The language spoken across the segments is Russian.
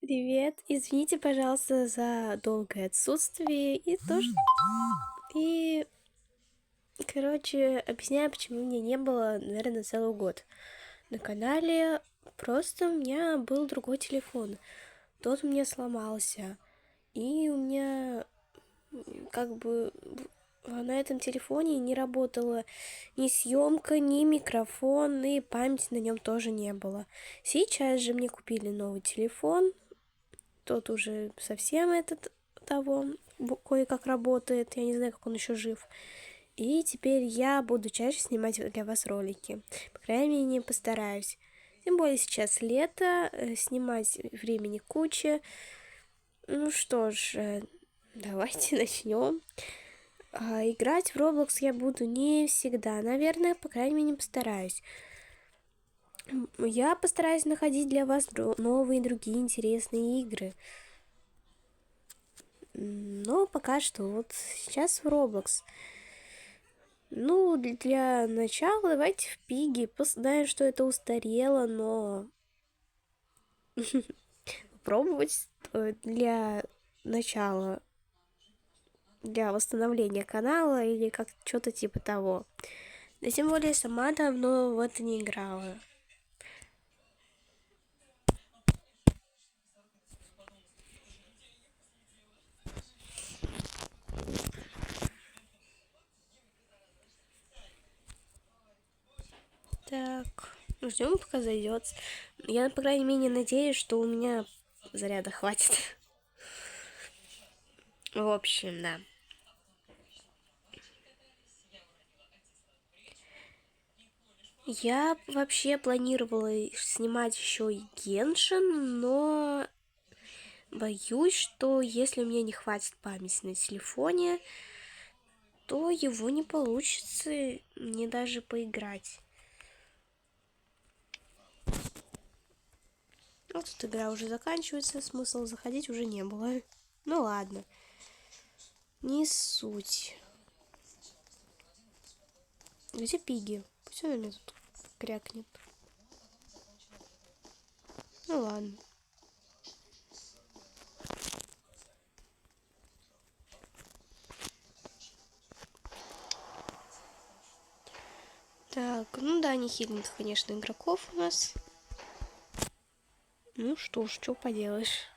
Привет. Извините, пожалуйста, за долгое отсутствие и тоже. И, короче, объясняю, почему меня не было, наверное, целый год на канале. Просто у меня был другой телефон. Тот у меня сломался. И у меня как бы на этом телефоне не работала ни съемка, ни микрофон, и памяти на нем тоже не было. Сейчас же мне купили новый телефон. Тот уже совсем этот того кое-как работает. Я не знаю, как он еще жив. И теперь я буду чаще снимать для вас ролики. По крайней мере, постараюсь. Тем более сейчас лето, снимать времени куча. Ну что ж, давайте начнем. Играть в Roblox я буду не всегда, наверное, по крайней мере, постараюсь. Я постараюсь находить для вас новые другие интересные игры. Но пока что вот сейчас в Roblox. Ну, для начала давайте в Пиги. Знаю, что это устарело, но попробовать для начала, для восстановления канала или как что-то типа того. Да тем более сама давно в это не играла. Так, ждем, пока зайдет. Я, по крайней мере, надеюсь, что у меня заряда хватит. В общем, да. Я вообще планировала снимать еще и Геншин, но боюсь, что если у меня не хватит памяти на телефоне, то его не получится мне даже поиграть. Вот тут игра уже заканчивается, смысла заходить уже не было. Ну ладно, не суть. Где Пиги? Пусть она меня тут крякнет. Ну ладно. Так, ну да, не хилит, конечно, игроков у нас. Ну что ж, что поделаешь.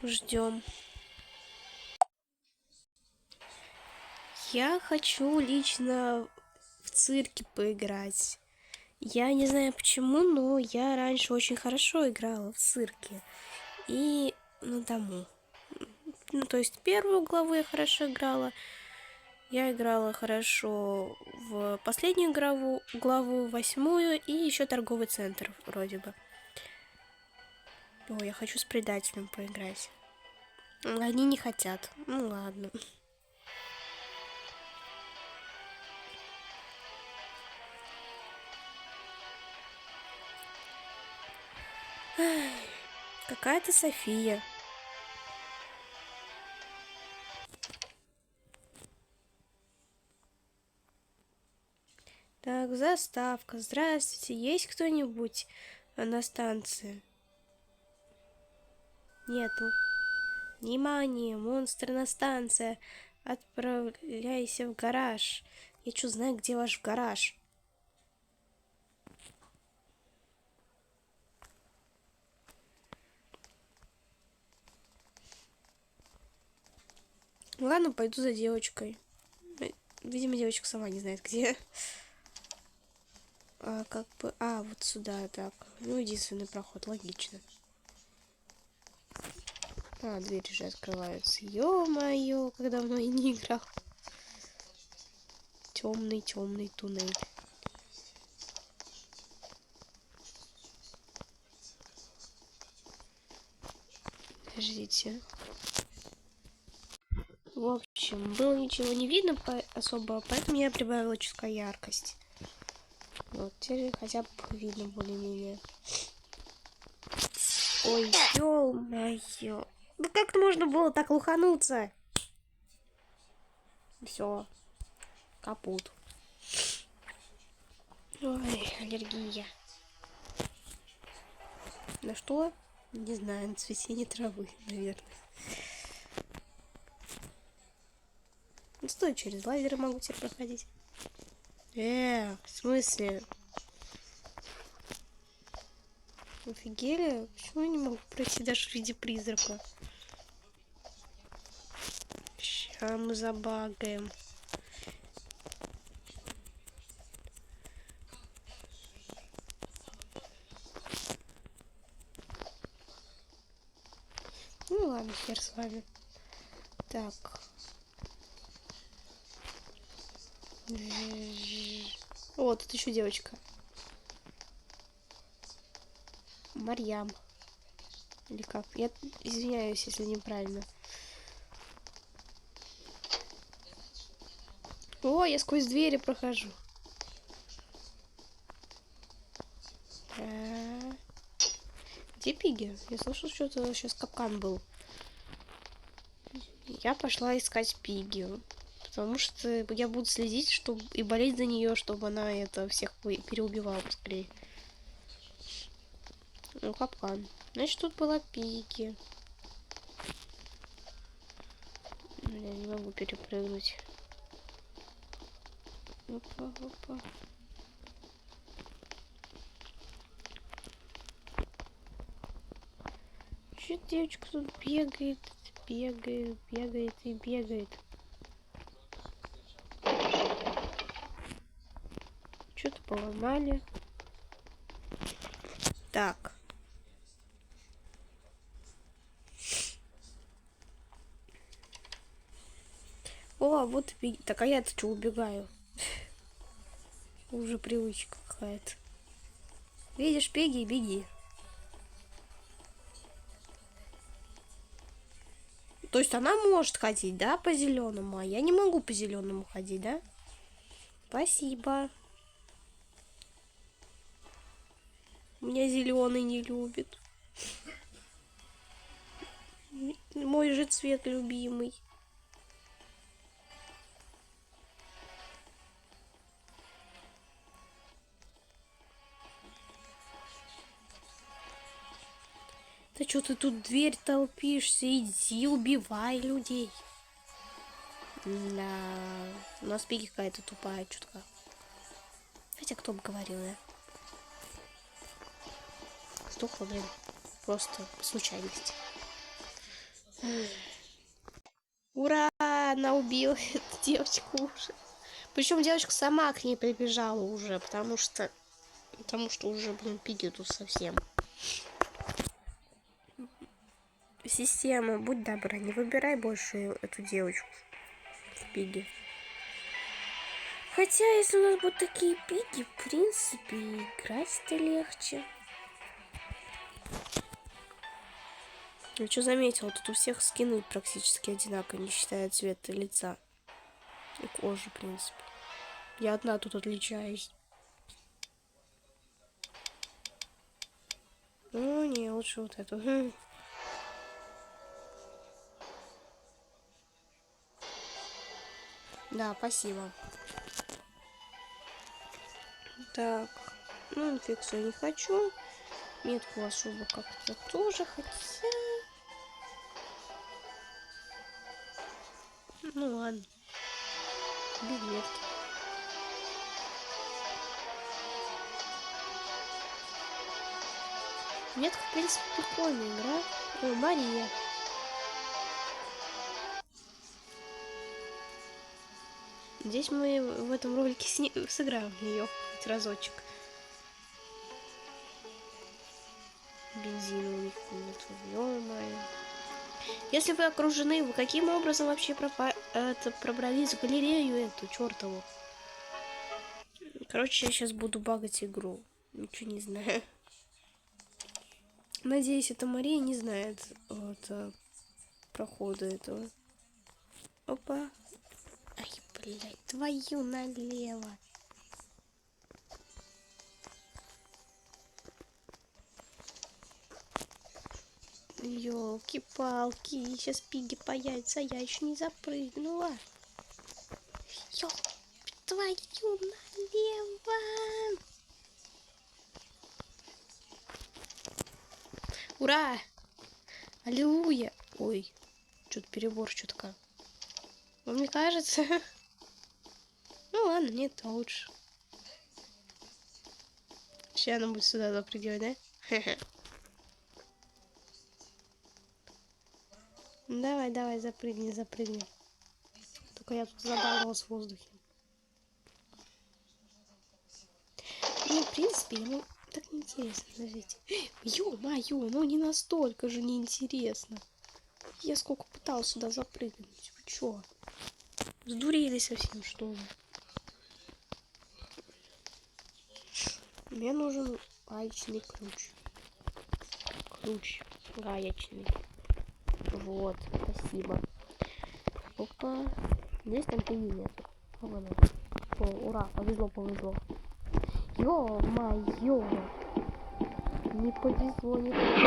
Ждем. Я хочу лично в цирке поиграть. Я не знаю почему, но я раньше очень хорошо играла в цирке. И на дому. Ну, то есть первую главу я хорошо играла. Я играла хорошо в последнюю главу, восьмую, и еще торговый центр вроде бы. О, я хочу с предателем поиграть. Они не хотят. Ну ладно. Какая-то София. Так, заставка. Здравствуйте. Есть кто-нибудь на станции? Нету. Внимание, монстр на станции. Отправляйся в гараж. Я что знаю, где ваш гараж? Ладно, пойду за девочкой. Видимо, девочка сама не знает, где. Как бы... вот сюда, так. Ну, единственный проход, логично. Двери же открываются. Ё-моё, как давно я не играл. Темный туннель. Подождите. В общем, было ничего не видно особо, поэтому я прибавила чутка яркость. Вот, теперь хотя бы видно более-менее. Ой, ё-моё. Ну как можно было так лухануться? Все, капут. Ой, аллергия. На что? Не знаю, на цветение травы, наверное. Ну, стой, через лазеры могу теперь проходить. В смысле? Офигели? Почему я не могу пройти даже в виде призрака? Ща мы забагаем. Ну ладно, хер с вами. Так. О, тут еще девочка. Марьям. Или как? Я извиняюсь, если неправильно. О, я сквозь двери прохожу. Где Пиги? Я слышал, что-то сейчас капкан был. Я пошла искать Пиги. Потому что я буду следить, чтобы и болеть за нее, чтобы она это всех переубивала быстрее. Ну, капкан. Значит, тут была Пиги. Я не могу перепрыгнуть. Опа, опа. Че девочка тут бегает, бегает и бегает. Что-то поломали. Так. О, вот и беги. Так, а я-то что, убегаю? Уже привычка какая-то. Видишь, беги и беги. То есть она может ходить, да, по зеленому, а я не могу по зеленому ходить, да? Спасибо. Меня зеленый не любит. Мой же цвет любимый. Да что ты тут дверь толпишься? Иди, убивай людей. Да, у нас Пиги какая-то тупая чутка. Хотя кто бы говорил, да? Стухло, блин. Просто случайность. Ура! Она убила эту девочку уже. Причем девочка сама к ней прибежала уже, потому что уже, блин, Пиги тут совсем. Система, будь добра, не выбирай больше эту девочку в Пиги. Хотя, если у нас будут такие Пиги, в принципе, играть-то легче. Я что заметила, тут у всех скины практически одинаковые, не считая цвета лица и кожи, в принципе. Я одна тут отличаюсь. Ну, не, лучше вот эту. Да, спасибо. Так, ну, инфекцию не хочу. Метку особо как-то тоже, хотя... Ну ладно. Без метки. Метка, в принципе, прикольная игра. О, Мария. Здесь мы в этом ролике сыграем в нее хоть разочек. Бензина у них нет. Ё-моё. Если вы окружены, вы каким образом вообще пробрались в галерею эту чертову? Короче, я сейчас буду багать игру. Ничего не знаю. Надеюсь, эта Мария не знает вот прохода этого. Опа. Ай, блядь, твою налево. Ёлки-палки, сейчас Пиги появится, а я еще не запрыгнула. Ёлки, твою налево. Ура! Аллилуйя! Ой, что-то перебор чутка. Вам не кажется? Ну ладно, нет, то лучше. Сейчас она будет сюда запрыгивать, да? Давай, давай, запрыгни, запрыгни. Только я тут забаловалась в воздухе. Ну, в принципе, ему так неинтересно, подождите. Ё-моё, ну не настолько же неинтересно. Я сколько пытался сюда запрыгнуть. Вы чё? Сдурели совсем, что ли? Мне нужен гаечный ключ. Ключ гаечный. Вот, спасибо. Опа. Здесь там пыли нет. О, ура, повезло, повезло. Ё-моё. Не повезло, не повезло.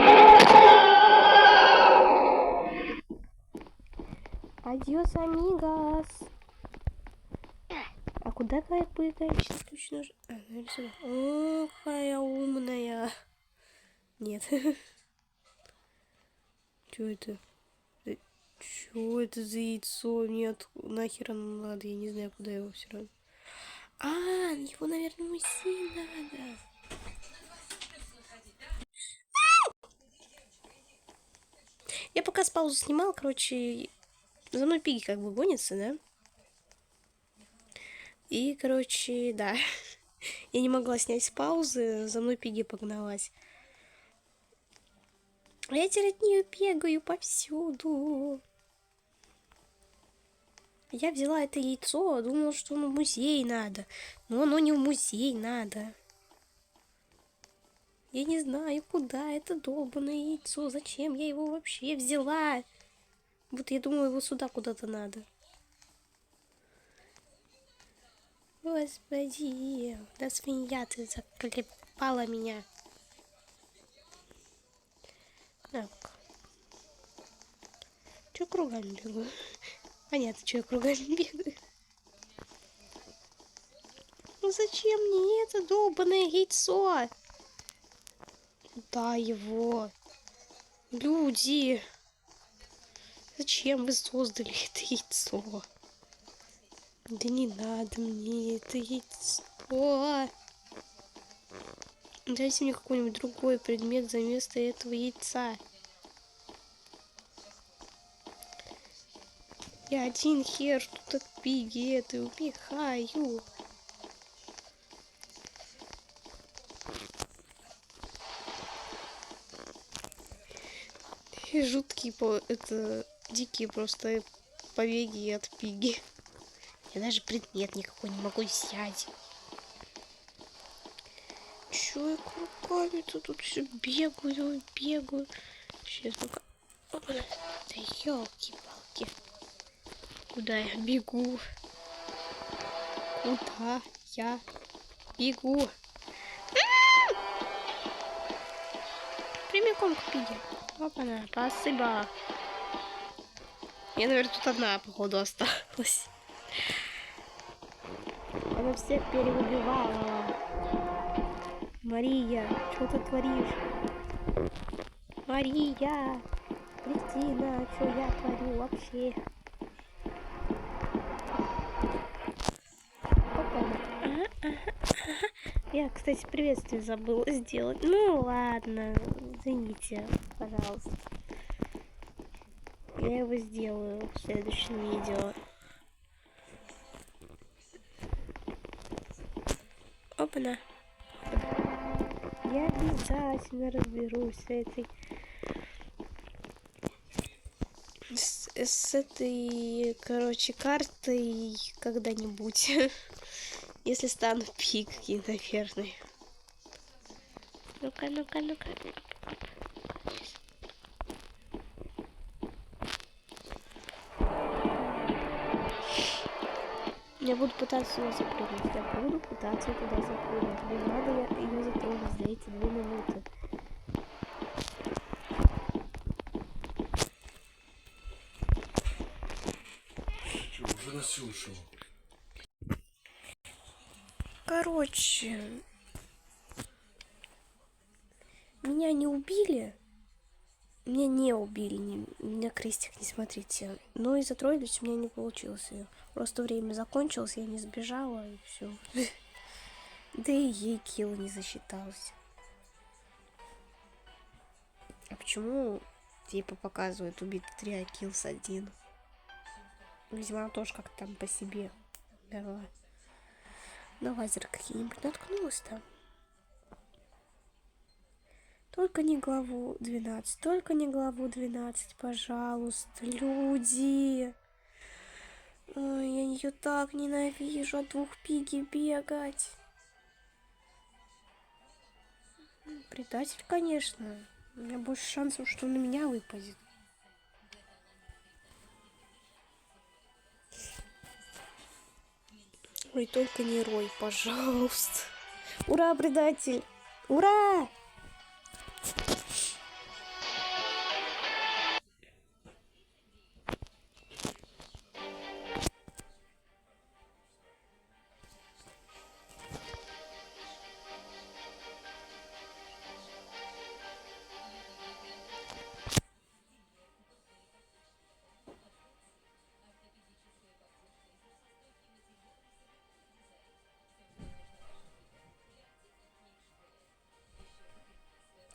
Адьос, амигос. А куда твоя гаечный ключ нужен? А, наверное, сюда. О, какая умная. Нет. Чё это? Чё это за яйцо? Нет, нахер оно надо? Я не знаю, куда его все равно. А, его, наверное, в музей надо. Я пока с паузы снимал, короче, за мной пиги как бы гонится, да? И, короче, да. Я не могла снять с паузы, за мной пиги погналась. А я теперь от нее бегаю повсюду. Я взяла это яйцо, думала, что оно в музей надо. Но оно не в музей надо. Я не знаю, куда это долбаное яйцо. Зачем я его вообще взяла? Вот я думаю, его сюда куда-то надо. Господи, да свинья ты заклепала меня. Так. Че кругами бегу? Понятно, что я кругами бегаю. Ну зачем мне это долбаное яйцо? Да его. Люди. Зачем вы создали это яйцо? Да не надо мне это яйцо. Дайте мне какой-нибудь другой предмет за место этого яйца. Я один хер тут от пигеты убегаю. И жуткие, это дикие просто побеги от пиги. Я даже предмет никакой не могу взять. Чё я руками-то тут все бегаю, бегаю. Сейчас пока... Да ёлки-палки. Куда я бегу? Куда я бегу? Прямиком к пиге. Опа-на, спасибо. Я, наверное, тут одна, походу, осталась. Она всех переубивала. Мария, что ты творишь? Мария, Кристина, что я творю вообще? Я, кстати, приветствие забыла сделать. Ну ладно, извините, пожалуйста. Я его сделаю в следующем видео. Опа-на. Я обязательно разберусь с этой... С этой, короче, картой когда-нибудь. Если стану пикки, наверное. Ну-ка, ну-ка, ну-ка. Я буду пытаться сюда запрыгнуть. Я буду пытаться туда запрыгнуть. Не надо ее затронуть за эти 2 минуты. Че, уже насушил? Короче, меня не убили, Меня не убили, меня крестик, не смотрите. Но и затроллить у меня не получилось. Просто время закончилось, я не сбежала, и все. Да и ей килл не засчитался. А почему типа показывают убитый 3, а килл с 1? Видимо, она тоже как-то там по себе умерла. На лазер какие-нибудь наткнулась там. Только не главу 12, только не главу 12, пожалуйста, люди. Ой, я ее так ненавижу, от 2 пиги бегать. Предатель, конечно. У меня больше шансов, что он на меня выпадет. Ой, только не Рой, пожалуйста. Ура, предатель! Ура!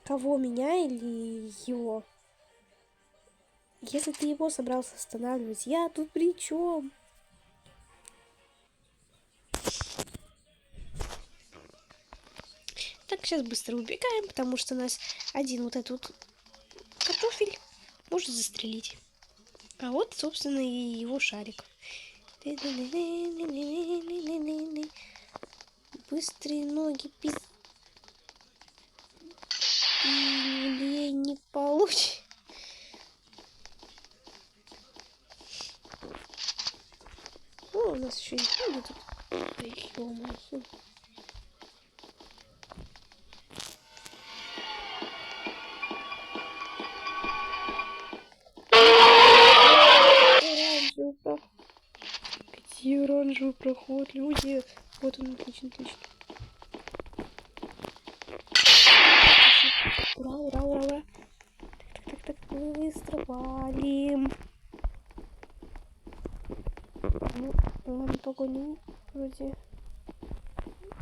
Кого, меня или его? Если ты его собрался останавливать, я тут при чем? Так, сейчас быстро убегаем, потому что нас один вот этот картофель может застрелить. А вот, собственно, и его шарик. Быстрые ноги, не получится. О, у нас еще есть люди тут. Ё-моё. Где оранжевый проход, люди? Вот он, отлично, отлично. Ура, ура, ура, ура. Так, быстро валим. Ну, ладно, погоню. Вроде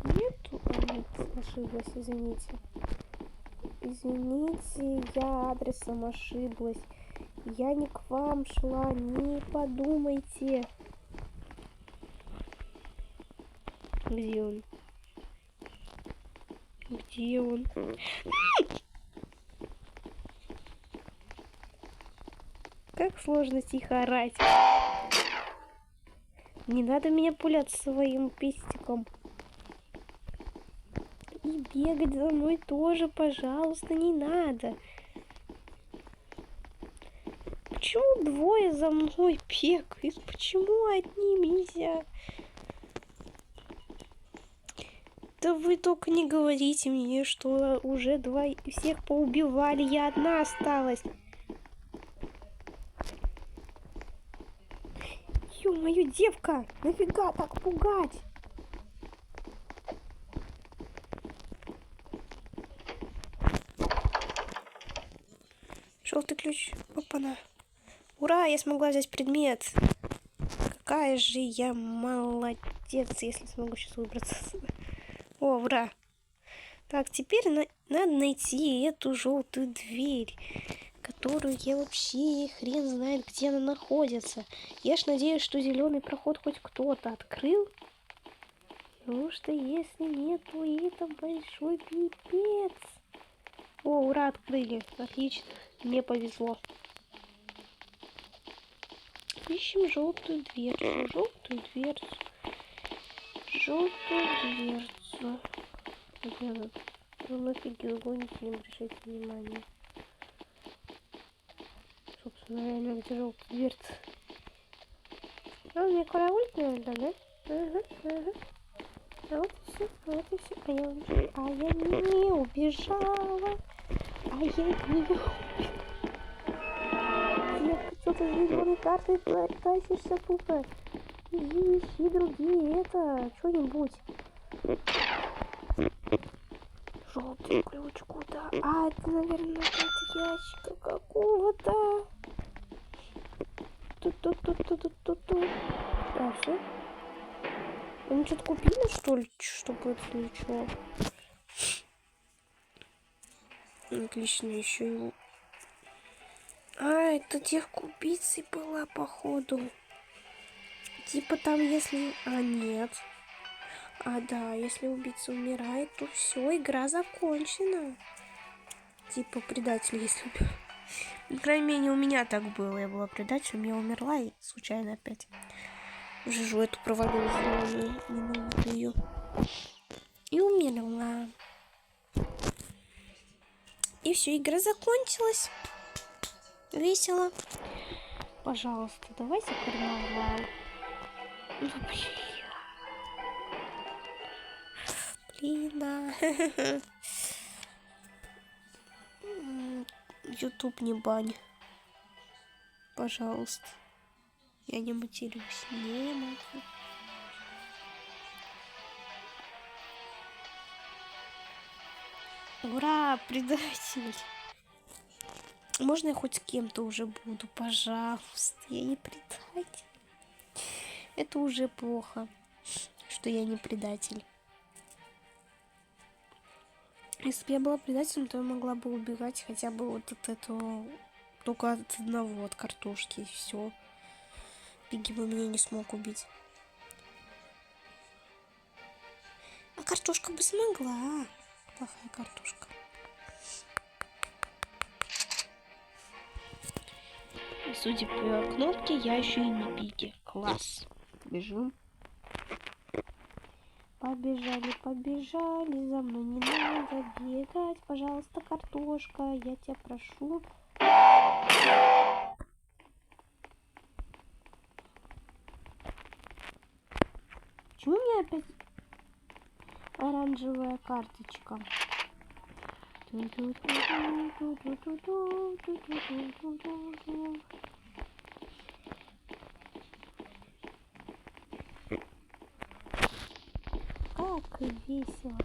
нету. А, нет, ошиблась, извините. Извините, я адресом ошиблась. Я не к вам шла, не подумайте. Где он? Где он? Как сложно тихо орать. Не надо меня пулять своим пистиком. И бегать за мной тоже, пожалуйста, не надо. Почему двое за мной бегают? Почему одним нельзя? Да вы только не говорите мне, что уже два всех поубивали, я одна осталась. Ё-моё, девка, нафига так пугать? Желтый ключ. Опа-на. Ура, я смогла взять предмет. Какая же я молодец, если смогу сейчас выбраться. О, ура. Так, теперь надо найти эту желтую дверь, которую я вообще хрен знает, где она находится. Я ж надеюсь, что зеленый проход хоть кто-то открыл. Потому что если нет, то это большой пипец. О, ура, открыли. Отлично. Мне повезло. Ищем желтую дверцу. Желтую дверцу. Желтую дверцу. Где она? Вы нафиг гоните, не обращайте внимания. Собственно, реально, где желтая дверца? А он меня караулит, наверное, да? Ага. А вот и все, вот и все. А я не убежала. Девка, что ты с зеленой картой тащишься тупо? Ищи другие, это, что-нибудь. Желтый ключ куда? А, это, наверное, от ящика какого-то. Тут. А, все? Они что-то купили, что ли? Чтобы это ничего. Отлично, еще его. А, это девка убийцей была, походу. Типа там, если... А, нет. А, да, если убийца умирает, то все, игра закончена. Типа предатель, если... По крайней мере, у меня так было. Я была предателем, я умерла и случайно опять в жижу эту провалилась. Ненавижу ее. И умерла. И все, игра закончилась. Весело. Пожалуйста, давайте карнавал. Ну, блин. Ютуб не бань. Пожалуйста. Я не матерюсь. Не матерюсь. Ура, предатель. Можно я хоть с кем-то уже буду? Пожалуйста. Я не предатель. Это уже плохо, что я не предатель. Если бы я была предателем, то я могла бы убегать хотя бы вот от этого... Только от одного, от картошки, и все. Пигги бы меня не смог убить. А картошка бы смогла. Плохая картошка. И судя по кнопке, я еще и не Пигги. Класс. Бежим. Побежали, побежали, за мной не надо бегать. Пожалуйста, картошка, я тебя прошу. Почему у меня опять оранжевая карточка? Как весело.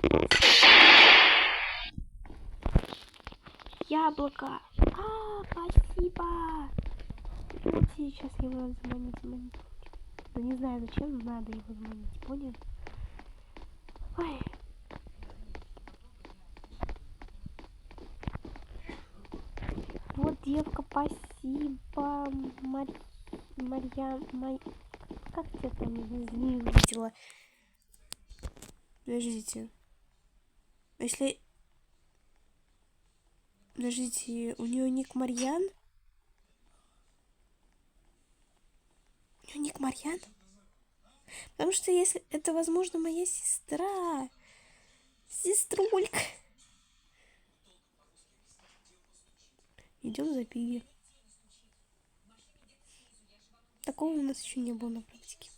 Яблоко. А, спасибо. Сейчас его надо заманить. Да не знаю зачем, но надо его заманить, понял? Ой. Вот девка, спасибо. Марья. Как тебя там не увидела? Подождите. Если... Подождите, у нее ник Марьян? У нее ник Марьян? Потому что если это, возможно, моя сестра. Сеструлька. Идем за Пигги. Такого у нас еще не было на практике.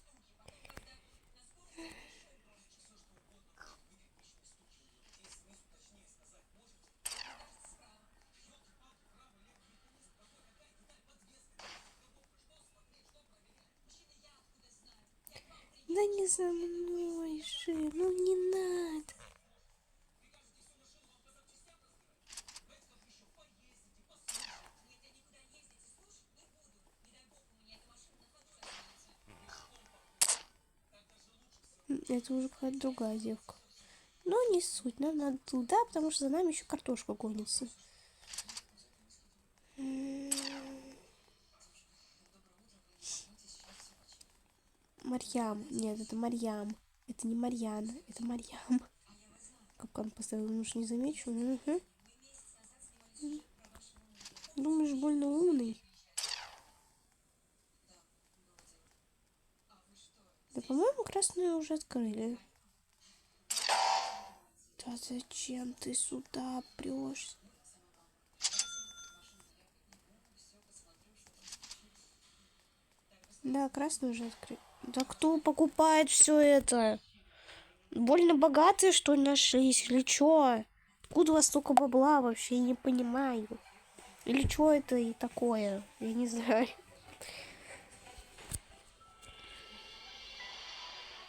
Да не за мной же, ну не надо. Это уже какая-то другая девка. Но не суть, нам надо туда, потому что за нами еще картошка гонится. Марьям. Нет, это Марьям. Это не Марьяна, это Марьям. Как он поставил, уж не замечу. Угу. Думаешь, больно умный? Да, по-моему, красную уже открыли. Да зачем ты сюда прешь? Да, красную уже открыли. Да кто покупает все это? Больно богатые, что ли, нашлись? Или чё? Откуда у вас столько бабла вообще? Я не понимаю. Или что это и такое? Я не знаю.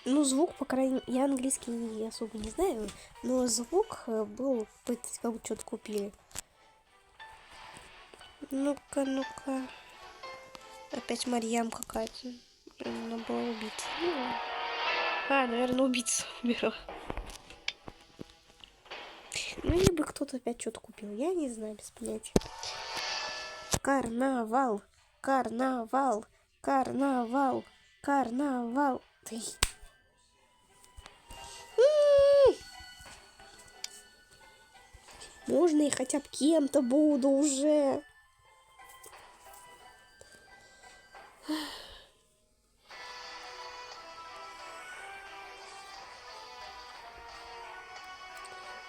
Ну, звук, по крайней мере, я английский не особо не знаю, но звук был, как бы что-то купили. Ну-ка, ну-ка. Опять Марьям какая-то. Она была убита. Наверное, убийца умерла. Ну, либо кто-то опять что-то купил. Я не знаю, без понятия. Карнавал, карнавал, карнавал, карнавал. Ты. Можно я хотя бы кем-то буду уже?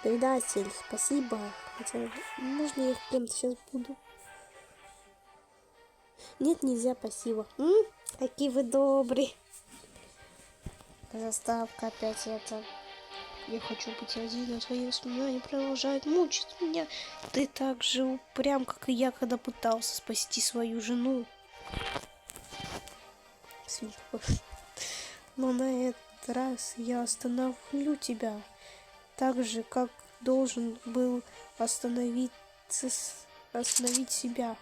Предатель, спасибо. Хотя, можно я кем-то сейчас буду? Нет, нельзя, спасибо. Какие вы добрые. Заставка опять это. Я хочу быть один, а твои воспоминания продолжают мучить меня. Ты так же упрям, как и я, когда пытался спасти свою жену. Но на этот раз я остановлю тебя. Так же, как должен был остановить себя.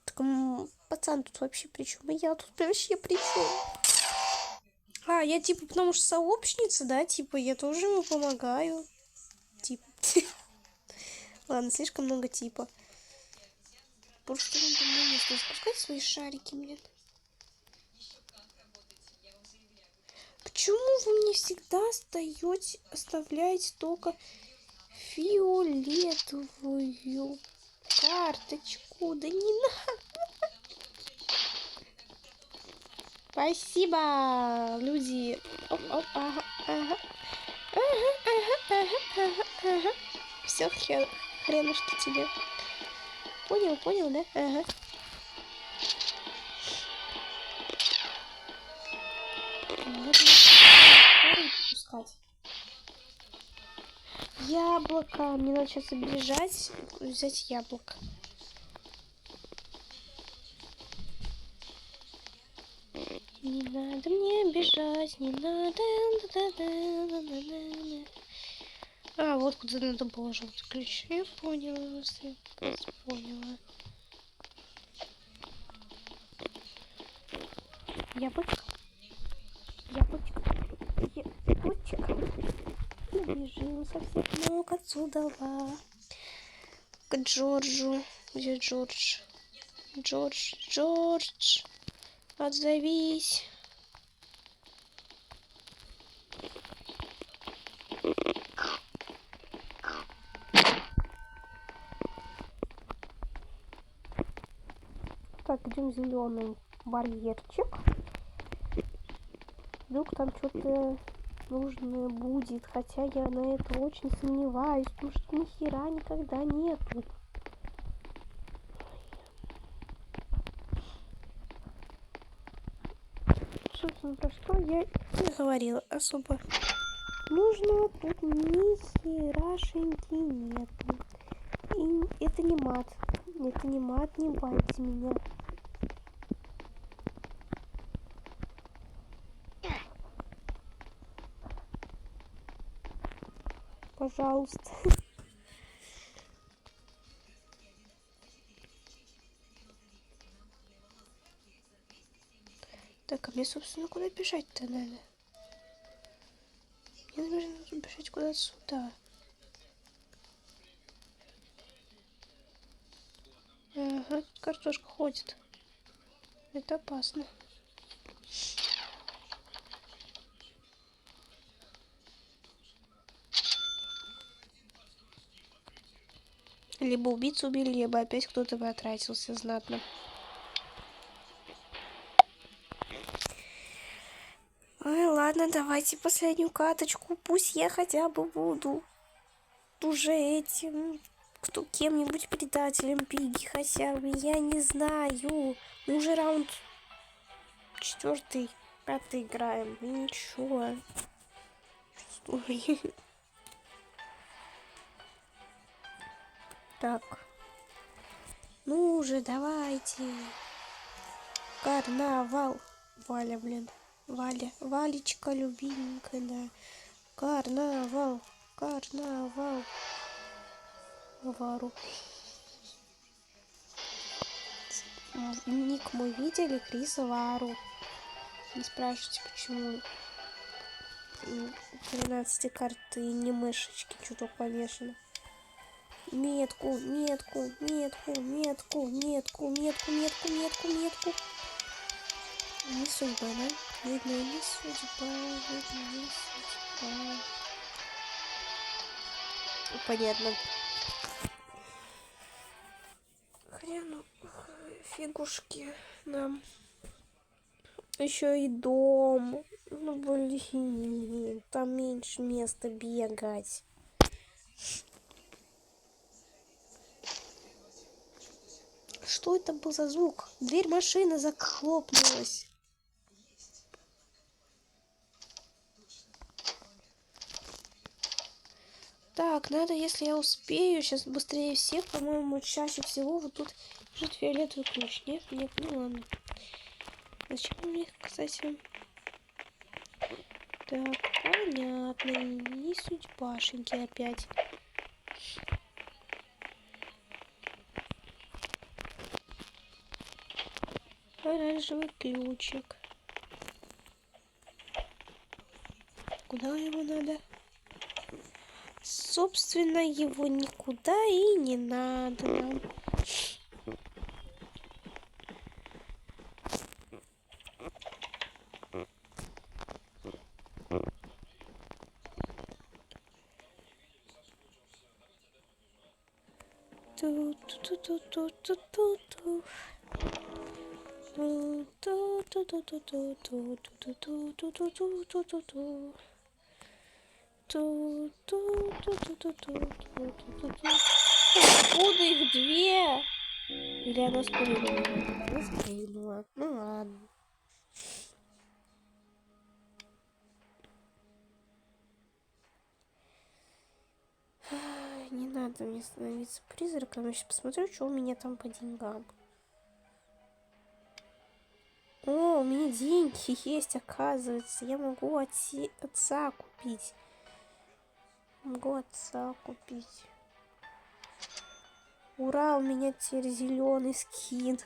Так, пацан тут вообще при чем? И я тут вообще при чем? Я типа, потому что сообщница, да, типа, я тоже ему помогаю. Типа. Ладно, слишком много типа. Просто вам там не место. Спускайте свои шарики, блин. Почему вы мне всегда оставляете только фиолетовую карточку? Да не надо. Спасибо, люди. Оп, оп, ага, ага. Ага, ага, ага, ага, ага. Все, хренушки тебе. Понял, да? Ага. Пускать. Яблоко. Мне надо сейчас бежать, взять яблоко. Не надо мне бежать, не надо. Вот куда надо положить ключ. Я поняла. Поняла. Яблочко. Бежим со всех ног отсюда. К Джорджу. Где Джордж? Джордж. Отзовись. Так, идем зеленый барьерчик. Вдруг там что-то нужное будет, хотя я на это очень сомневаюсь, потому что ни хера никогда нету. Собственно, про что я не говорила особо. Нужного тут ни херашеньки нету. И это не мат. Это не мат, не байте меня. Пожалуйста. Так, а мне, собственно, куда бежать-то надо? Мне нужно бежать куда-то сюда. Ага, тут картошка ходит. Это опасно. Либо убийцу убили, либо опять кто-то потратился знатно. Ой, ладно, давайте последнюю каточку. Пусть я хотя бы буду уже этим, кто кем-нибудь предателем Пигги хотя бы. Я не знаю. Мы уже раунд 4, 5 играем. И ничего. Стой. Так. Ну уже давайте. Карнавал. Валя, блин. Валя. Валечка, любименькая, да. Карнавал. Карнавал. Вару. Ник мой видели? Криса Вару. Не спрашивайте, почему 13 карты не мышечки чуток повешено. Метку, метку, метку, метку, метку, метку, метку, метку, метку. Не судьба, да? Видно, не судьба, видно, не судьба. Понятно. Хрену фигушки нам. Еще и дом. Ну блин, там меньше места бегать. Что это был за звук? Дверь машины захлопнулась. Так, надо, если я успею, сейчас быстрее всех, по-моему, чаще всего вот тут лежит фиолетовый ключ. Нет, нет, ну ладно. Зачем мне, кстати? Так, понятно. Не судьбашеньки опять. Оранжевый ключик. Куда его надо? Собственно, его никуда и не надо нам. Ту-ту-ту-ту-ту-ту-ту. Ту-ту-ту-ту-ту-ту-ту-ту-ту-ту-ту-ту. Откуда их две? Или она спрыгнула? Она спрыгнула. Ну ладно. Не надо мне становиться призраком. Я сейчас посмотрю, что у меня там по деньгам. О, у меня деньги есть, оказывается. Я могу отца купить. Могу отца купить. Ура, у меня теперь зеленый скин.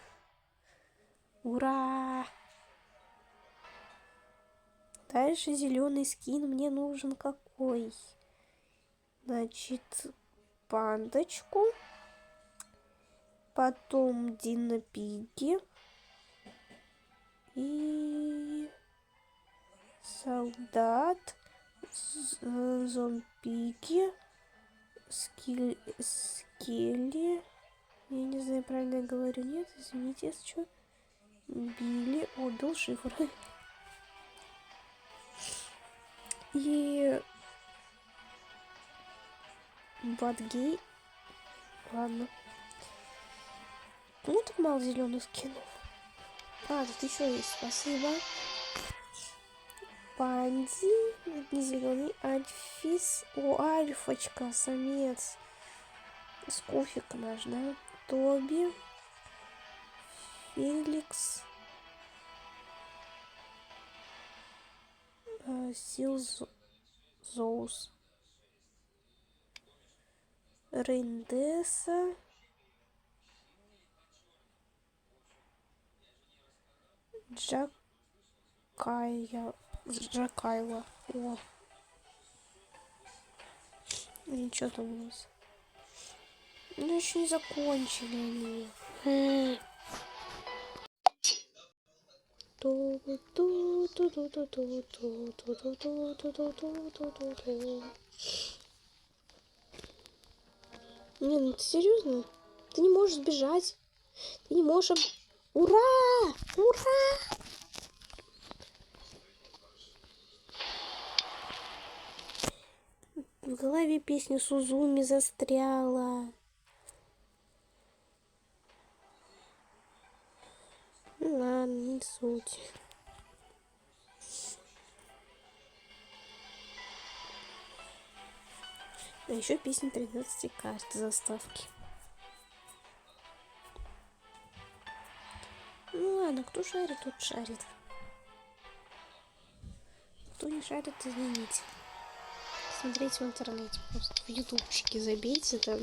Ура! Дальше зеленый скин мне нужен какой? Значит, пандочку. Потом Динопиги. И солдат. Зомбиги. Скелли. Я не знаю, правильно я говорю. Нет, извините, если что. Билли. О, был шифр. И... Бадгей. Ладно. Ну, так мало зеленых скинов. А, тут еще есть. Спасибо. Панди. Не зеленый. Альфис. О, альфочка. Самец. Скуфик наш, да? Тоби. Феликс. Силзоус. Рейндеса. Джакайла. О. Ничего там у нас. Ну, еще не закончили они. Не, ну ты серьезно? Ты не можешь сбежать. Ты не можешь... Ура! Ура! В голове песня Сузуми застряла. Ну ладно, не суть. А еще песня 13 карт заставки. Ну ладно, кто шарит, тот шарит. Кто не шарит, извините. Смотрите в интернете, просто в ютубчике забейте там.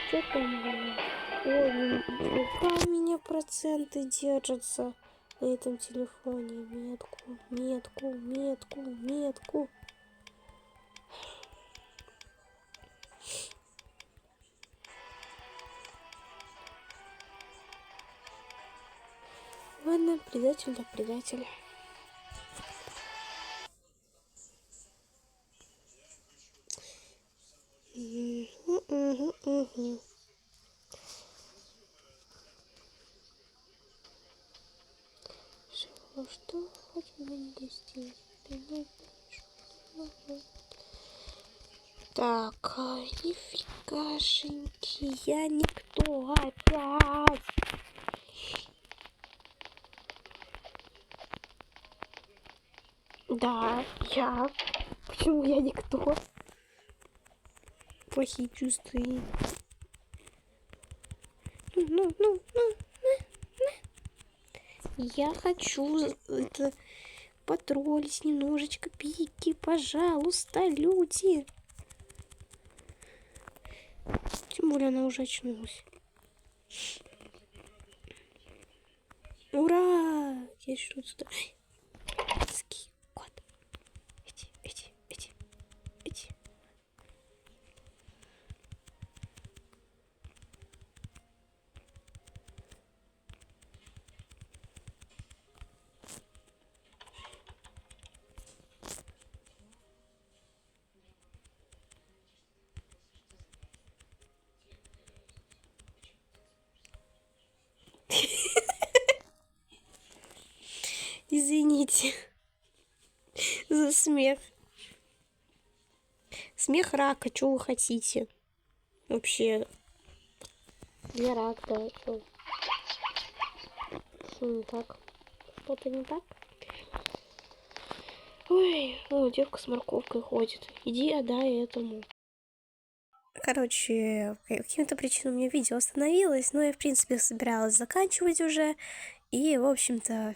Что там было? Ой, пока у меня проценты держатся на этом телефоне. Метку, метку, метку, метку. Ладно, предатель да предатель. Что хотим достичь? Так, нифигашеньки, я никто опять. Да, я. Почему я никто? Плохие чувства. Ну. Я хочу это потроллить немножечко пики, пожалуйста, люди. Тем более она уже очнулась. Ура! Я что-то сюда. Ски, кот. Эти. Извините за смех. Смех рака, что вы хотите? Вообще. Я рак, да. Что не так? Что-то не так? Ой, девка с морковкой ходит. Иди отдай этому. Короче, по каким-то причинам у меня видео остановилось, но я, в принципе, собиралась заканчивать уже. И, в общем-то,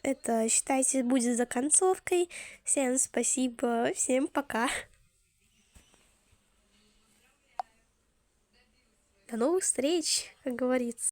это, считайте, будет за концовкой. Всем спасибо, всем пока. До новых встреч, как говорится.